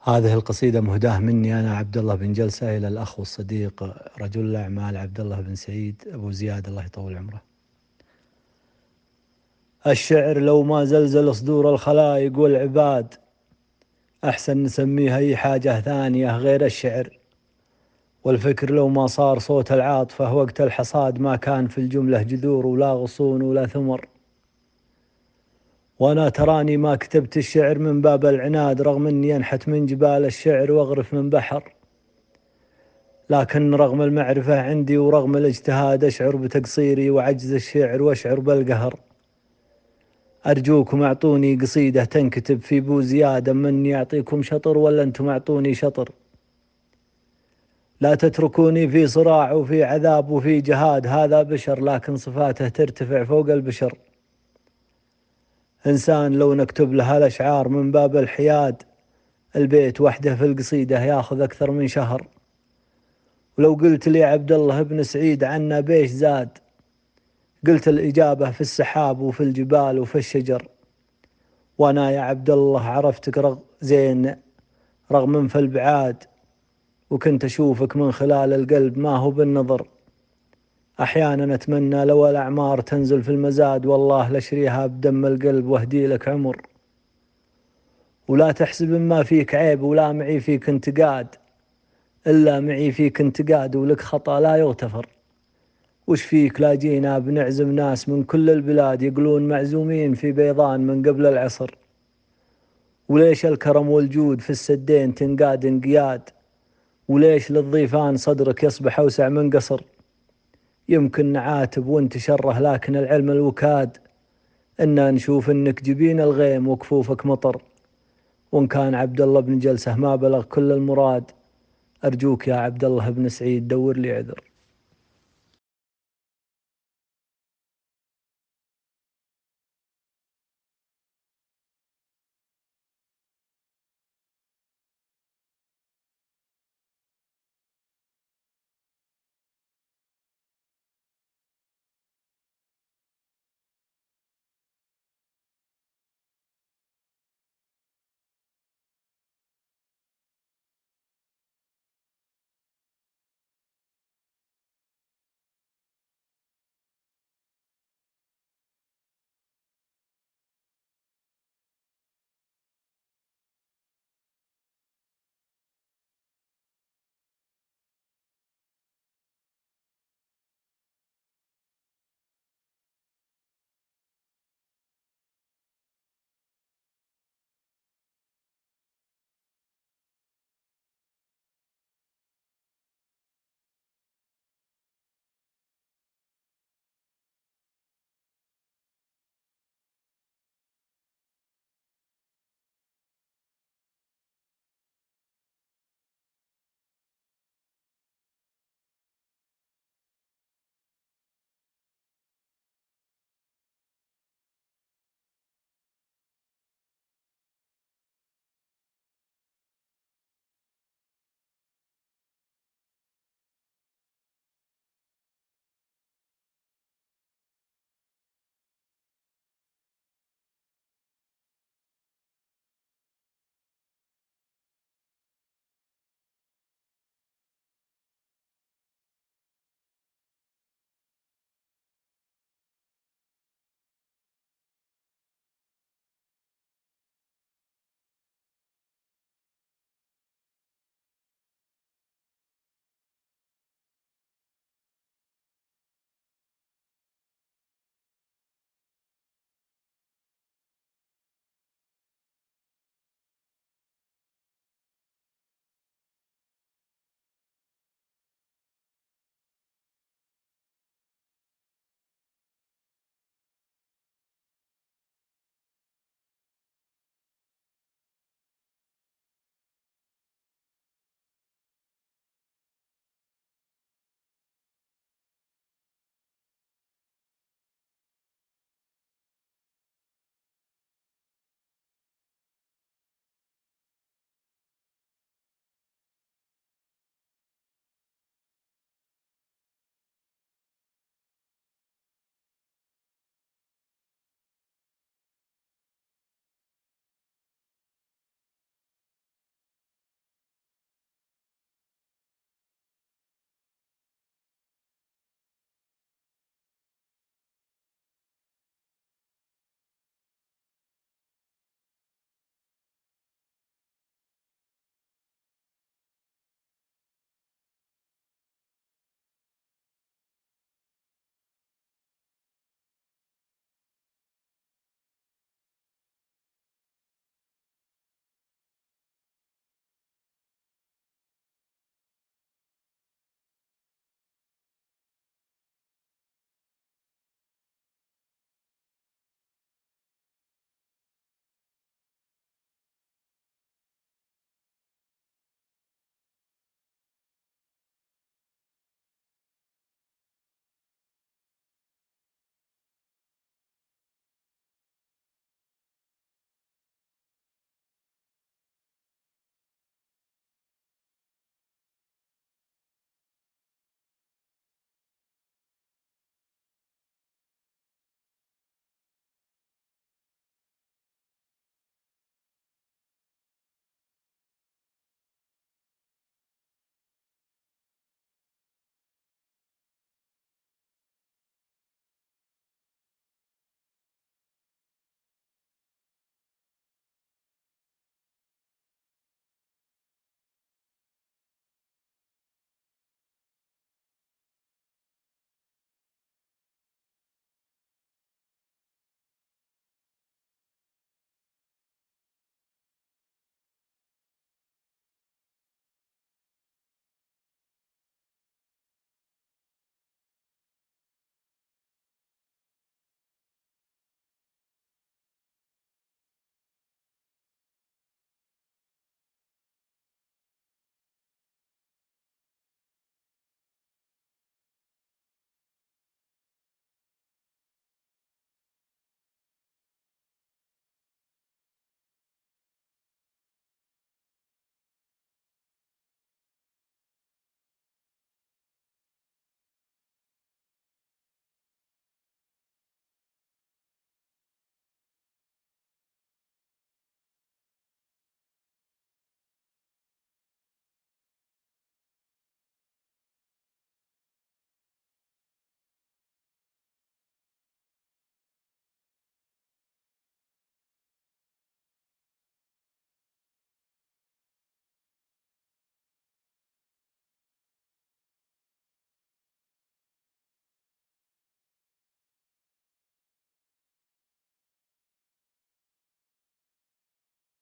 هذه القصيدة مهداة مني أنا عبد الله بن جلسة إلى الأخ والصديق رجل الأعمال عبد الله بن سعيد أبو زياد الله يطول عمره. الشعر لو ما زلزل صدور الخلائق والعباد أحسن نسميه أي حاجة ثانية غير الشعر. والفكر لو ما صار صوت العاطفة وقت الحصاد ما كان في الجملة جذور ولا غصون ولا ثمر. وأنا تراني ما كتبت الشعر من باب العناد رغم أني أنحت من جبال الشعر وأغرف من بحر، لكن رغم المعرفة عندي ورغم الاجتهاد أشعر بتقصيري وعجز الشعر وأشعر بالقهر. أرجوكم أعطوني قصيدة تنكتب في بو زياد مني أعطيكم شطر ولا أنتم أعطوني شطر. لا تتركوني في صراع وفي عذاب وفي جهاد، هذا بشر لكن صفاته ترتفع فوق البشر. إنسان لو نكتب له الأشعار من باب الحياد البيت وحده في القصيدة ياخذ أكثر من شهر. ولو قلت لي عبد الله بن سعيد عنا بيش زاد، قلت الإجابة في السحاب وفي الجبال وفي الشجر. وأنا يا عبد الله عرفتك زين رغم في البعاد، وكنت أشوفك من خلال القلب ما هو بالنظر. أحيانا أتمنى لو الأعمار تنزل في المزاد والله لشريها بدم القلب واهدي لك عمر. ولا تحسب ما فيك عيب ولا معي فيك انتقاد، إلا معي فيك انتقاد ولك خطأ لا يغتفر. وش فيك لا جينا بنعزم ناس من كل البلاد يقولون معزومين في بيضان من قبل العصر. وليش الكرم والجود في السدين تنقاد انقياد، وليش للضيفان صدرك يصبح أوسع من قصر. يمكن نعاتب وانت شره لكن العلم الوكاد، إنا نشوف انك جبين الغيم وكفوفك مطر. وان كان عبد الله بن جلسة ما بلغ كل المراد، أرجوك يا عبد الله بن سعيد دور لي عذر.